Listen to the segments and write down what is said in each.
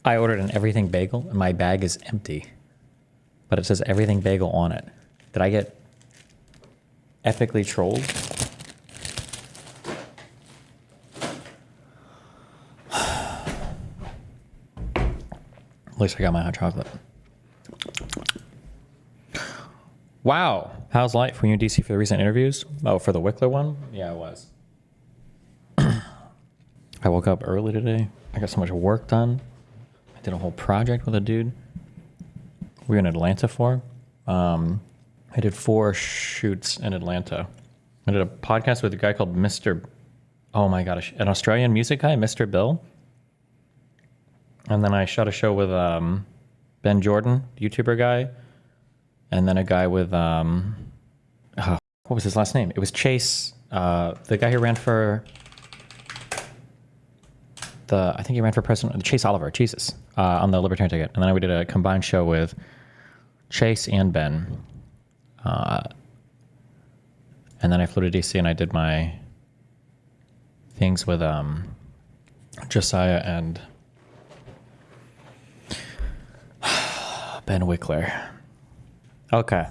I ordered an everything bagel and my bag is empty, but it says everything bagel on it. Did I get epically trolled? At least I got my hot chocolate. Wow. How's life? Were you in DC for the recent interviews? Oh, for the Wickler one? Yeah, I was. I woke up early today. I got so much work done. I did a whole project with a dude we were in Atlanta for. I did 4 shoots in Atlanta. I did a podcast with a guy called Mr. Oh my gosh, an Australian music guy, Mr. Bill. And then I shot a show with Ben Jordan, YouTuber guy. And then a guy with, what was his last name? It was Chase, the guy who ran for I think he ran for president, Chase Oliver, Jesus, on the Libertarian ticket. And then we did a combined show with Chase and Ben. And then I flew to DC and I did my things with Josiah and Ben Wickler. Okay.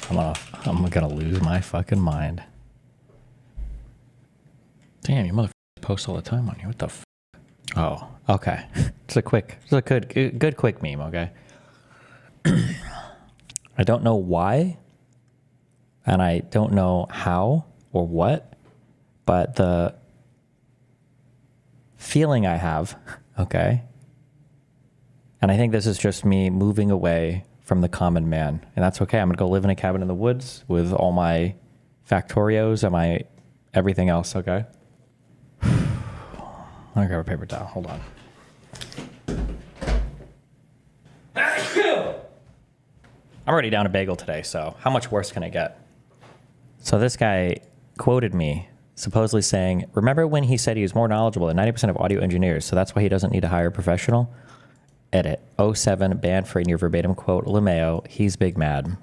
I'm gonna lose my fucking mind. Damn, you motherfuckers post all the time on you. What the f? Oh, okay. It's a good quick meme, okay? I don't know why, and I don't know how or what, but the feeling I have, okay? And I think this is just me moving away from the common man. And that's okay. I'm going to go live in a cabin in the woods with all my Factorios and my everything else, okay? I'll grab a paper towel. Hold on. I'm already down a bagel today, so how much worse can it get? So this guy quoted me, supposedly saying, remember when he said he was more knowledgeable than 90% of audio engineers, so that's why he doesn't need to hire a professional? Edit. 07, banned for a near verbatim quote, LeMayo, he's big mad.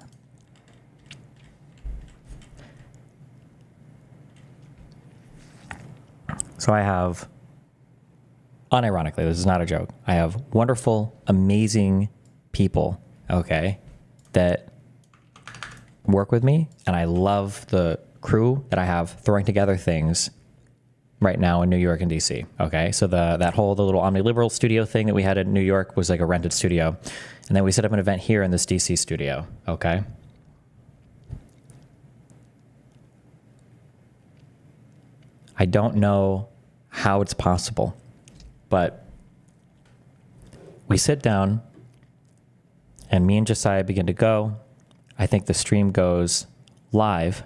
So I have, unironically, this is not a joke, I have wonderful, amazing people, okay, that work with me, and I love the crew that I have throwing together things right now in New York and DC. Okay, so the little OmniLiberal studio thing that we had in New York was like a rented studio, and then we set up an event here in this DC studio. Okay, I don't know how it's possible, but we sit down and me and Josiah begin to go. I think the stream goes live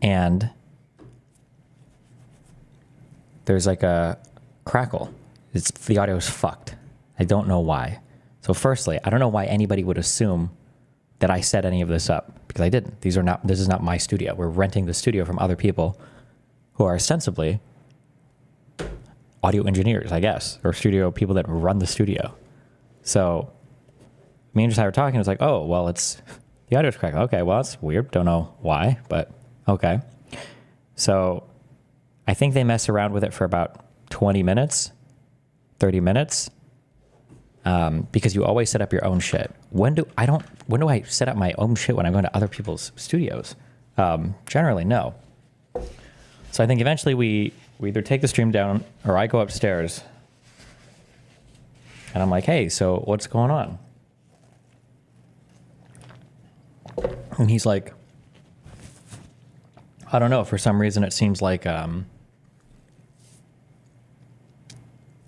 and there's like a crackle. The audio is fucked. I don't know why. So firstly, I don't know why anybody would assume that I set any of this up, because I didn't. This is not my studio. We're renting the studio from other people who are ostensibly audio engineers, I guess, or studio people that run the studio. So me and Josiah were talking. It was like, oh, well, the audio's cracked. Okay, well, that's weird. Don't know why, but okay. So I think they mess around with it for about 20 minutes, 30 minutes, because you always set up your own shit. When do I set up my own shit when I'm going to other people's studios? Generally, no. So I think eventually we either take the stream down or I go upstairs and I'm like, hey, so what's going on? And he's like, I don't know. For some reason, it seems like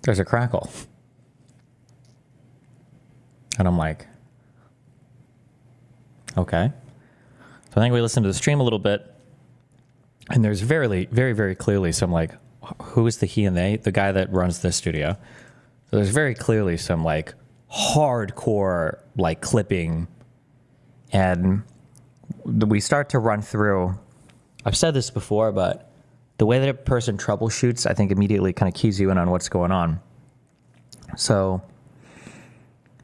there's a crackle. And I'm like, okay. So I think we listened to the stream a little bit. And there's very, very, very clearly some like, who is the he and they? The guy that runs this studio. So there's very clearly some like hardcore like clipping. And we start to run through. I've said this before, but the way that a person troubleshoots, I think immediately kind of keys you in on what's going on. So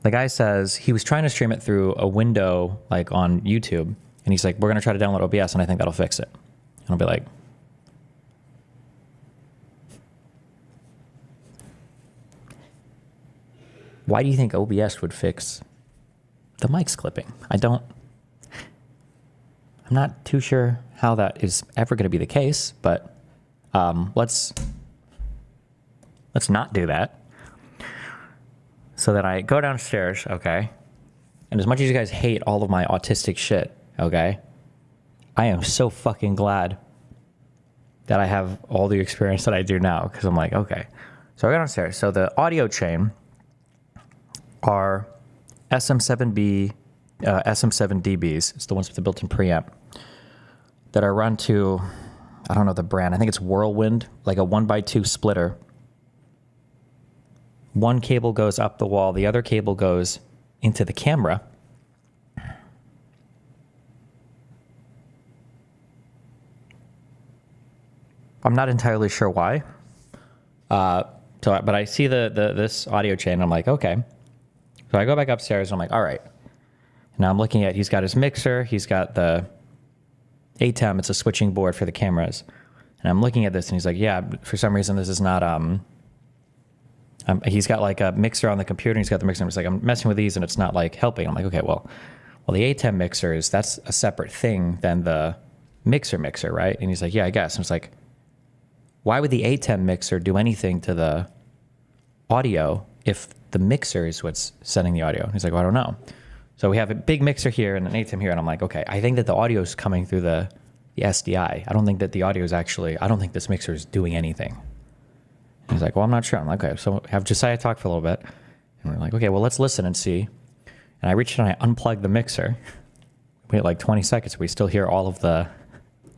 the guy says he was trying to stream it through a window like on YouTube. And he's like, we're going to try to download OBS and I think that'll fix it. And I'll be like, Why do you think OBS would fix the mics clipping? I'm not too sure how that is ever going to be the case, but let's not do that. So then I go downstairs, okay? And as much as you guys hate all of my autistic shit, okay? I am so fucking glad that I have all the experience that I do now, because I'm like, okay. So I go downstairs. So the audio chain are SM7B, SM7DBs. It's the ones with the built-in preamp that are run to, I don't know the brand. I think it's Whirlwind, like a 1x2 splitter. One cable goes up the wall. The other cable goes into the camera. I'm not entirely sure why. But I see this audio chain. And I'm like, okay. So I go back upstairs. And I'm like, all right. Now I'm looking at, he's got his mixer. He's got the ATEM. It's a switching board for the cameras. And I'm looking at this and he's like, yeah, for some reason this is not, he's got like a mixer on the computer. And he's got the mixer. And he's like, I'm messing with these and it's not like helping. I'm like, okay, well, the ATEM mixers, that's a separate thing than the mixer, right? And he's like, yeah, I guess. And it's like, why would the ATEM mixer do anything to the audio if the mixer is what's sending the audio? And he's like, well, I don't know. So we have a big mixer here and an ATEM here. And I'm like, okay, I think that the audio is coming through the SDI. I don't think that the audio is actually, I don't think this mixer is doing anything. And he's like, well, I'm not sure. I'm like, okay, so have Josiah talk for a little bit. And we're like, okay, well, let's listen and see. And I reached in and I unplugged the mixer. We had like 20 seconds. We still hear all of the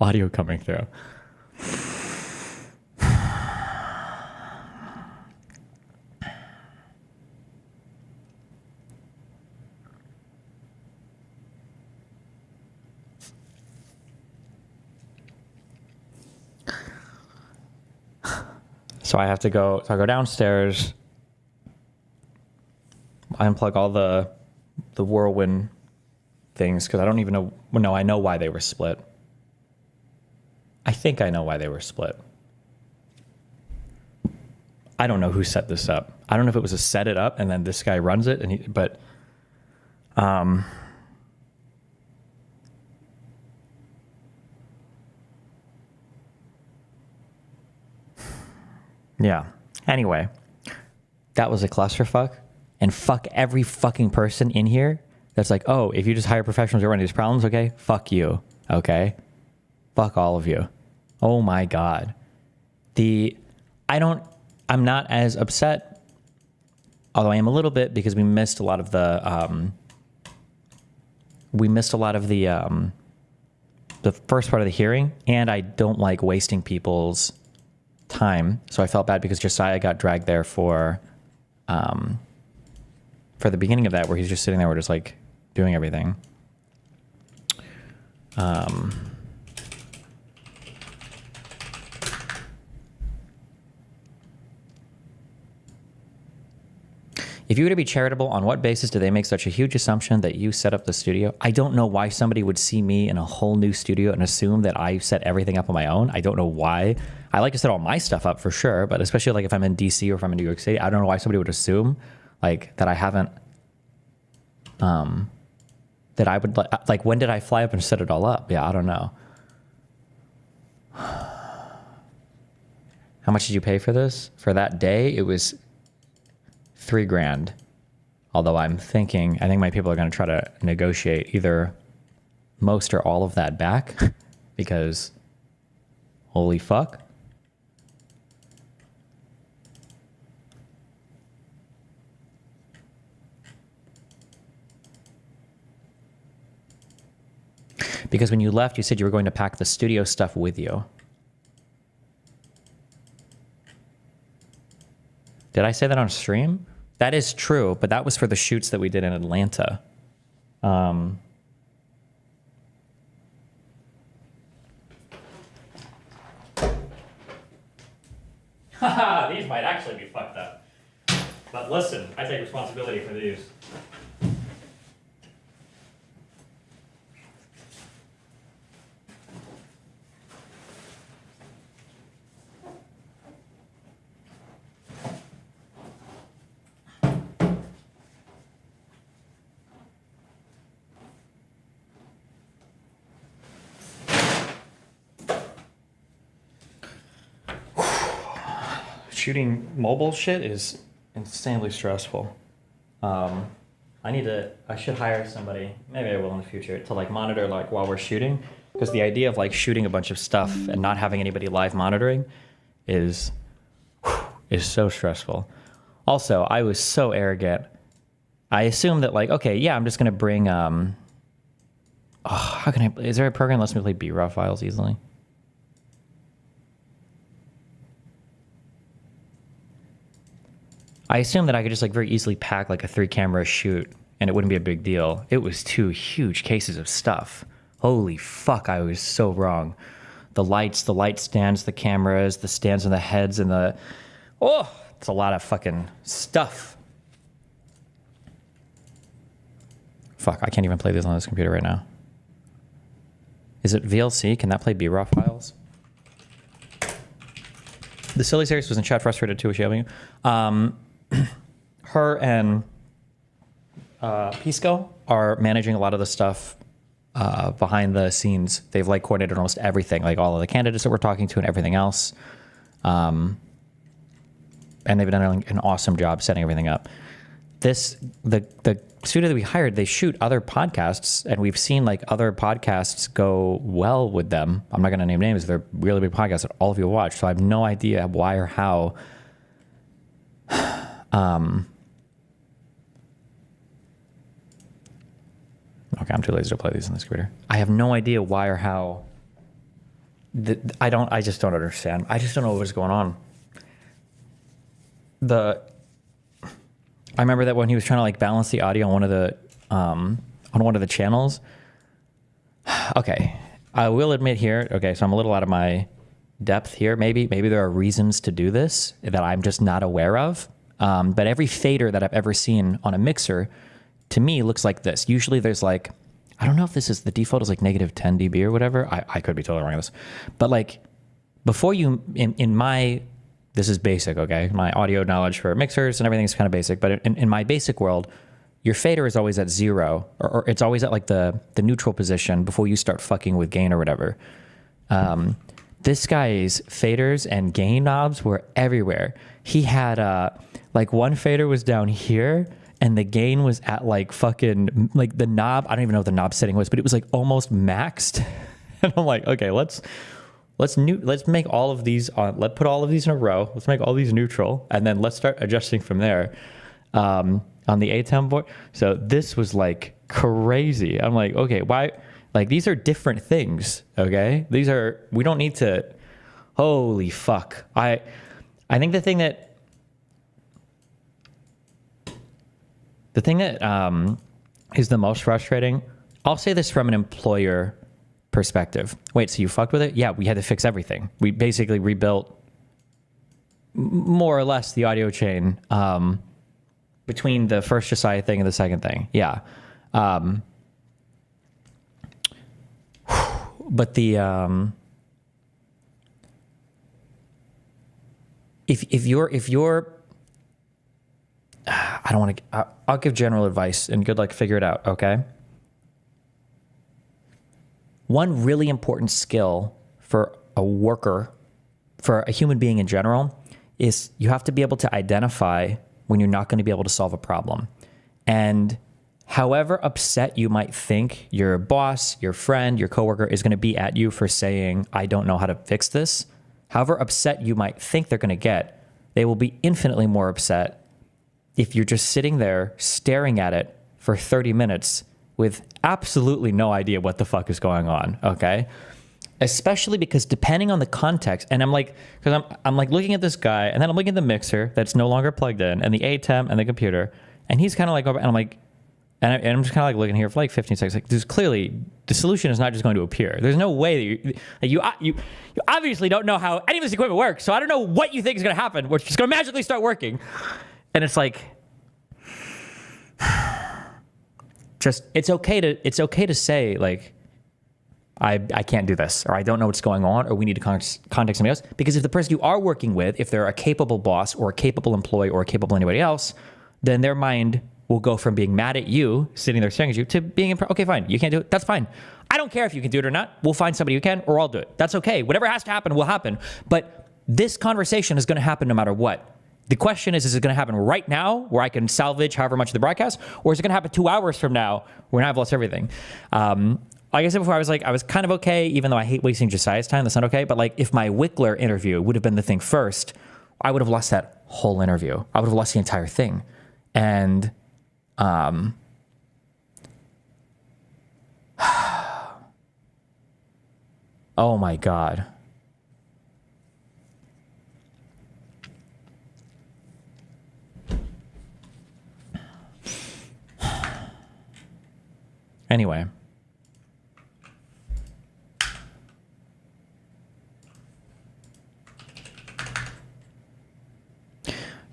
audio coming through. So I have to go, so I go downstairs, I unplug all the Whirlwind things, because I don't even know, well, no, I know why they were split. I think I know why they were split. I don't know who set this up. I don't know if it was a set it up and then this guy runs it, yeah. Anyway, that was a clusterfuck. And fuck every fucking person in here that's like, oh, if you just hire professionals to run these problems, okay? Fuck you, okay? Fuck all of you. Oh my God. I'm not as upset, although I am a little bit, because we missed a lot of the first part of the hearing, and I don't like wasting people's time. So I felt bad because Josiah got dragged there for the beginning of that, where he's just sitting there, we're just like doing everything. If you were to be charitable, on what basis do they make such a huge assumption that you set up the studio? I don't know why somebody would see me in a whole new studio and assume that I set everything up on my own. I don't know why. I like to set all my stuff up for sure, but especially like if I'm in DC or if I'm in New York City, I don't know why somebody would assume like that I haven't, that I would like, when did I fly up and set it all up? Yeah, I don't know. How much did you pay for this? For that day, it was $3,000. Although I think my people are going to try to negotiate either most or all of that back because holy fuck. Because when you left, you said you were going to pack the studio stuff with you. Did I say that on stream? That is true, but that was for the shoots that we did in Atlanta. Haha, these might actually be fucked up. But listen, I take responsibility for these. shooting mobile shit is insanely stressful. I should hire somebody, maybe I will in the future, to like monitor like while we're shooting, because the idea of like shooting a bunch of stuff and not having anybody live monitoring is so stressful. Also, I was so arrogant. I assumed that like, okay, yeah, I'm just gonna bring is there a program that lets me play B-RAW files easily? I assumed that I could just like very easily pack like a 3-camera shoot and it wouldn't be a big deal. It was 2 huge cases of stuff. Holy fuck, I was so wrong. The light stands, the cameras, the stands on the heads, and it's a lot of fucking stuff. Fuck, I can't even play this on this computer right now. Is it VLC? Can that play B-RAW files? The Silly Series was in chat, frustrated too. Was she having you? Her and Pisco are managing a lot of the stuff behind the scenes. They've like coordinated almost everything, like all of the candidates that we're talking to and everything else. And they've done an awesome job setting everything up. The studio that we hired, they shoot other podcasts, and we've seen like other podcasts go well with them. I'm not going to name names. They're really big podcasts that all of you watch. So I have no idea why or how. Okay, I'm too lazy to play these on this computer. I have no idea why or how. I just don't understand. I just don't know what was going on. I remember that when he was trying to like balance the audio on one of the channels. Okay, I will admit here. Okay, so I'm a little out of my depth here. Maybe there are reasons to do this that I'm just not aware of. But every fader that I've ever seen on a mixer, to me, looks like this. Usually there's like, I don't know if this is, the default is like negative 10 dB or whatever. I could be totally wrong on this. But like, before you, in my, this is basic, okay? My audio knowledge for mixers and everything is kind of basic. But in my basic world, your fader is always at 0, or it's always at like the neutral position before you start fucking with gain or whatever. This guy's faders and gain knobs were everywhere. He had like one fader was down here, and the gain was at like fucking, like the knob, I don't even know what the knob setting was, but it was like almost maxed. And I'm like, okay, let's make all of these on, put all of these in a row. Let's make all these neutral, and then let's start adjusting from there on the ATEM board. So this was like crazy. I'm like, okay, why? Like, these are different things, okay? We don't need to, holy fuck. I think the thing that is the most frustrating, I'll say this from an employer perspective. Wait, so you fucked with it? Yeah, we had to fix everything. We basically rebuilt more or less the audio chain between the first Josiah thing and the second thing. Yeah. But the if you're I don't want to, I'll give general advice and good luck, figure it out, okay? One really important skill for a worker, for a human being in general, is you have to be able to identify when you're not going to be able to solve a problem. And however upset you might think your boss, your friend, your coworker is going to be at you for saying, I don't know how to fix this, however upset you might think they're going to get, they will be infinitely more upset if you're just sitting there staring at it for 30 minutes with absolutely no idea what the fuck is going on, okay? Especially because depending on the context, and I'm like looking at this guy, and then I'm looking at the mixer that's no longer plugged in, and the ATEM and the computer, and he's kind of like, and I'm like, and I'm just kind of like looking here for like 15 seconds. Like, there's clearly, the solution is not just going to appear. There's no way that you obviously don't know how any of this equipment works, so I don't know what you think is going to happen. We're just going to magically start working. And it's like, just, it's okay to say like, I can't do this, or I don't know what's going on, or we need to contact somebody else. Because if the person you are working with, if they're a capable boss or a capable employee or a capable anybody else, then their mind will go from being mad at you, sitting there staring at you, to being, okay, fine, you can't do it. That's fine. I don't care if you can do it or not. We'll find somebody who can, or I'll do it. That's okay. Whatever has to happen will happen. But this conversation is going to happen no matter what. The question is it going to happen right now where I can salvage however much of the broadcast, or is it going to happen 2 hours from now when I've lost everything? Like I said before, I was kind of okay, even though I hate wasting Josiah's time. That's not okay. But like if my Wickler interview would have been the thing first, I would have lost that whole interview. I would have lost the entire thing. And oh my God. Anyway.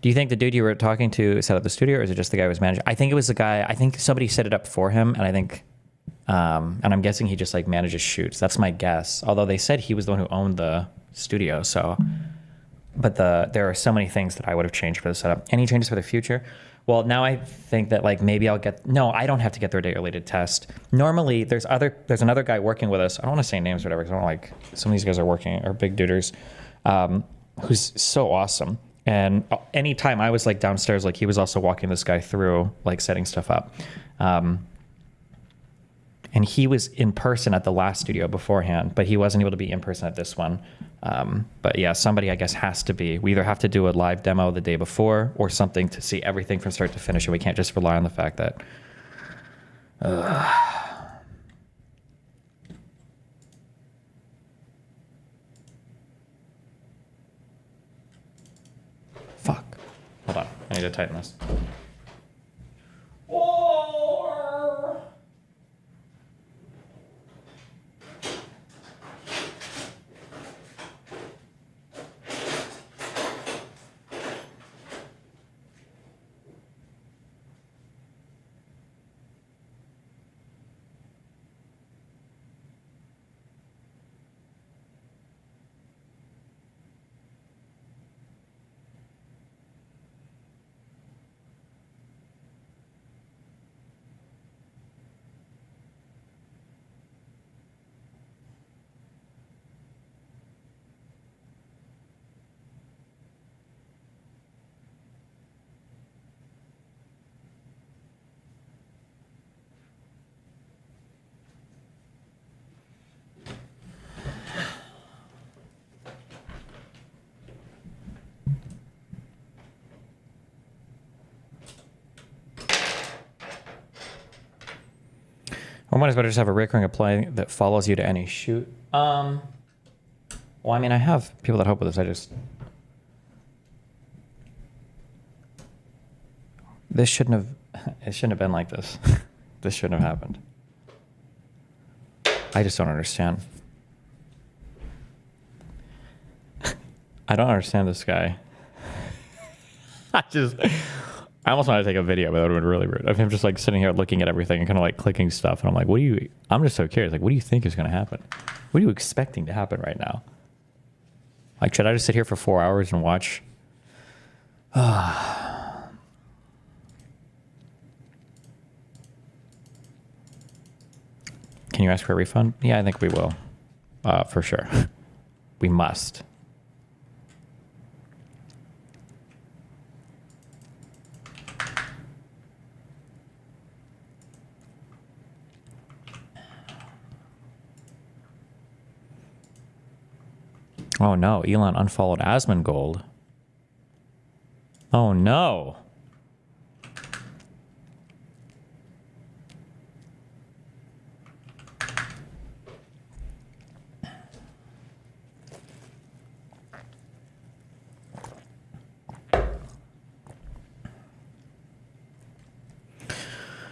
Do you think the dude you were talking to set up the studio, or is it just the guy who was managing? I think it was the guy. I think somebody set it up for him, and I think, and I'm guessing he just like manages shoots. That's my guess. Although they said he was the one who owned the studio, so. But there are so many things that I would have changed for the setup. Any changes for the future? Well, now I think that like maybe I'll get. No, I don't have to get their data related test. Normally, there's another guy working with us. I don't want to say names or whatever, because I don't like some of these guys are big duders, who's so awesome. And anytime I was like downstairs, like he was also walking this guy through like setting stuff up. And he was in person at the last studio beforehand, but he wasn't able to be in person at this one. But yeah, somebody I guess has to be. We either have to do a live demo the day before or something to see everything from start to finish. And we can't just rely on the fact that, fuck. Hold on. I need to tighten this. Or might as well just have a recurring apply that follows you to any shoot. Well, I mean, I have people that help with this. This shouldn't have been like this. This shouldn't have happened. I just don't understand. I don't understand this guy. I almost want to take a video, but that would have been really rude. Of him just like sitting here looking at everything and kind of like clicking stuff. And I'm like, I'm just so curious. Like, what do you think is going to happen? What are you expecting to happen right now? Like, should I just sit here for 4 hours and watch? Can you ask for a refund? Yeah, I think we will. For sure. We must. Oh no, Elon unfollowed Asmongold. Oh no.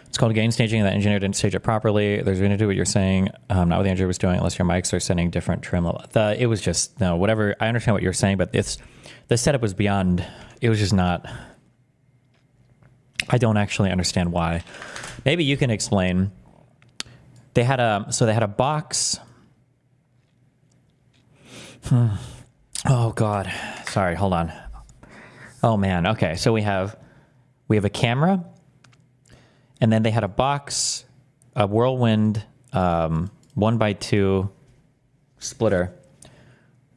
It's called gain staging, and the engineer didn't stage it properly. There's going to do what you're saying, not what the engineer was doing, unless your mics are sending different trim level. It was just, no, whatever. I understand what you're saying, but the setup was beyond, it was just not, I don't actually understand why. Maybe you can explain. They had a box. Oh God, sorry, hold on. Oh man, okay, so we have a camera. And then they had a box, a Whirlwind 1x2 splitter.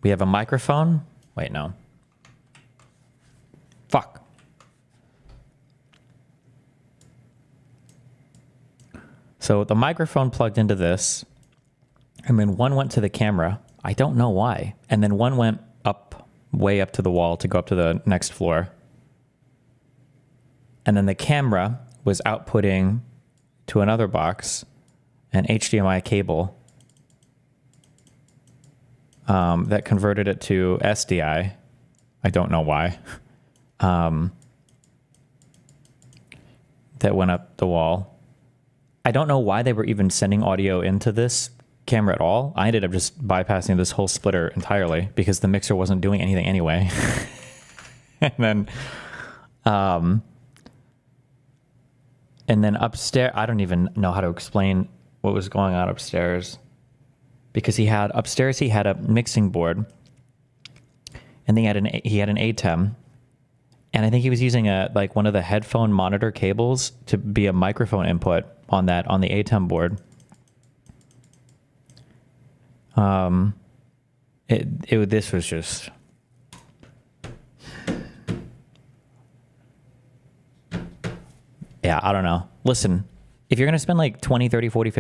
We have a microphone Wait, no. Fuck. So the microphone plugged into this, and then one went to the camera. I don't know why. And then one went up, way up to the wall to go up to the next floor. And then the camera was outputting to another box an HDMI cable that converted it to SDI. I don't know why. That went up the wall. I don't know why they were even sending audio into this camera at all. I ended up just bypassing this whole splitter entirely because the mixer wasn't doing anything anyway. And then upstairs, I don't even know how to explain what was going on upstairs, because he had a mixing board, and he had an ATEM, and I think he was using one of the headphone monitor cables to be a microphone input on the ATEM board. This was just. Yeah, I don't know. Listen, if you're going to spend like $20, $30, $40,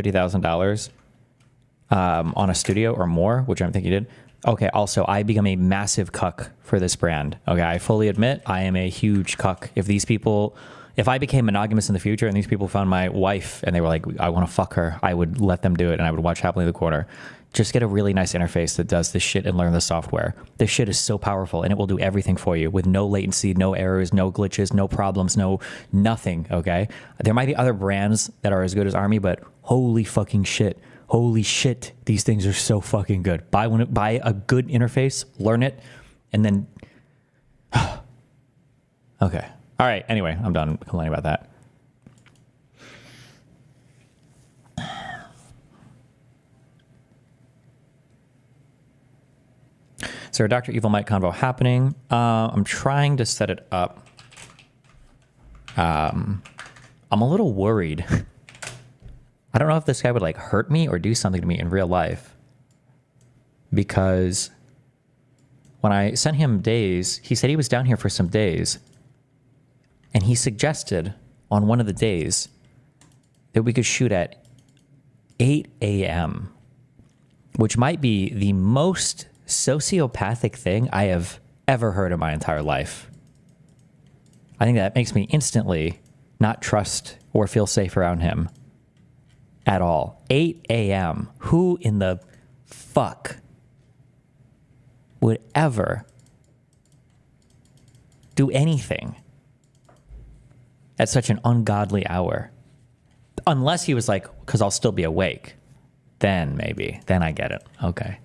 $50,000 on a studio or more, which I think you did. Okay, also, I become a massive cuck for this brand. Okay, I fully admit I am a huge cuck. If I became monogamous in the future and these people found my wife and they were like, I want to fuck her, I would let them do it and I would watch Happily in the Corner. Just get a really nice interface that does this shit and learn the software. This shit is so powerful and it will do everything for you with no latency, no errors, no glitches, no problems, nothing, okay? There might be other brands that are as good as Army, but holy fucking shit. Holy shit, these things are so fucking good. Buy a good interface, learn it, and then... Okay. All right, anyway, I'm done complaining about that. Is there a Dr. Evil Mike convo happening? I'm trying to set it up. I'm a little worried. I don't know if this guy would like hurt me or do something to me in real life. Because when I sent him days, he said he was down here for some days. And he suggested on one of the days that we could shoot at 8 a.m., which might be the most sociopathic thing I have ever heard in my entire life. I think that makes me instantly not trust or feel safe around him at all. 8 a.m. Who in the fuck would ever do anything at such an ungodly hour? Unless he was like, because I'll still be awake. Then maybe. Then I get it. Okay.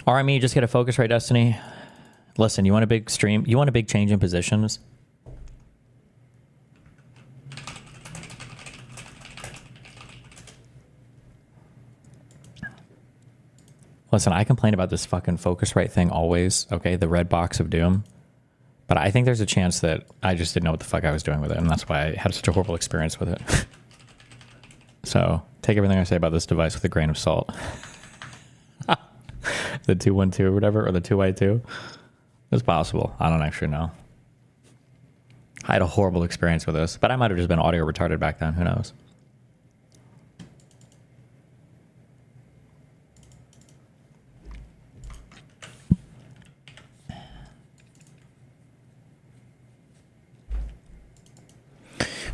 RME, just get a Focusrite Destiny. Listen, you want a big stream? You want a big change in positions? Listen, I complain about this fucking Focusrite thing always, okay? The red box of doom. But I think there's a chance that I just didn't know what the fuck I was doing with it, and that's why I had such a horrible experience with it. So, take everything I say about this device with a grain of salt. The 212 or whatever, or the 2i2. It's possible. I don't actually know. I had a horrible experience with this, but I might have just been audio retarded back then. Who knows?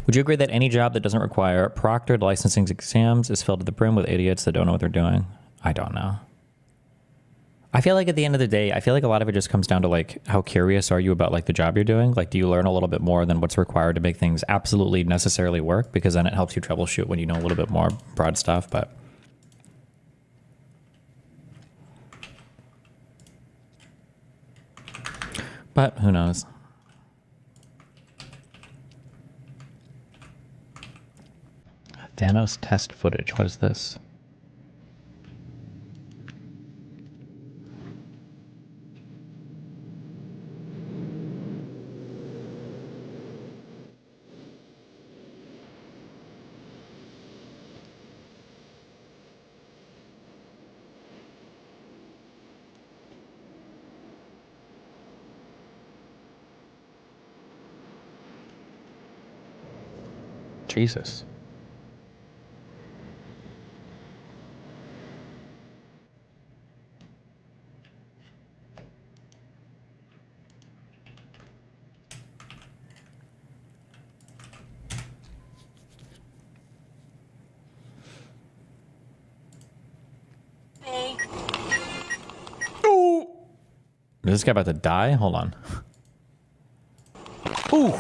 Would you agree that any job that doesn't require proctored licensing exams is filled to the brim with idiots that don't know what they're doing? I don't know. I feel like at the end of the day, I feel like a lot of it just comes down to like, how curious are you about like the job you're doing? Like, do you learn a little bit more than what's required to make things absolutely necessarily work? Because then it helps you troubleshoot when you know a little bit more broad stuff, but who knows? Thanos test footage. What is this? Jesus. Ooh. Is this guy about to die? Hold on. Ooh.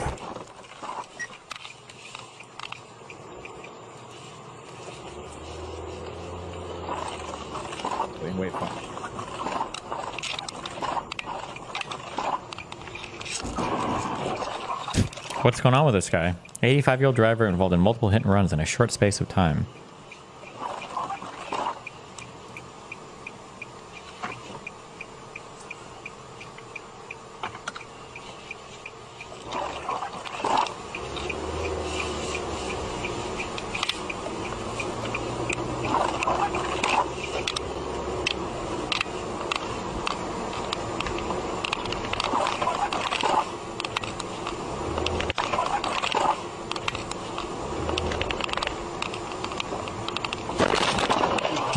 Wait, fuck. What's going on with this guy? 85-year-old driver involved in multiple hit and runs in a short space of time.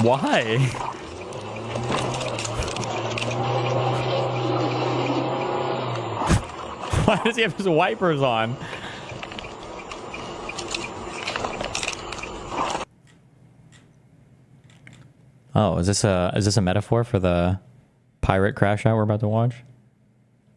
Why? Why does he have his wipers on? Oh, is this a metaphor for the pirate crash out we're about to watch?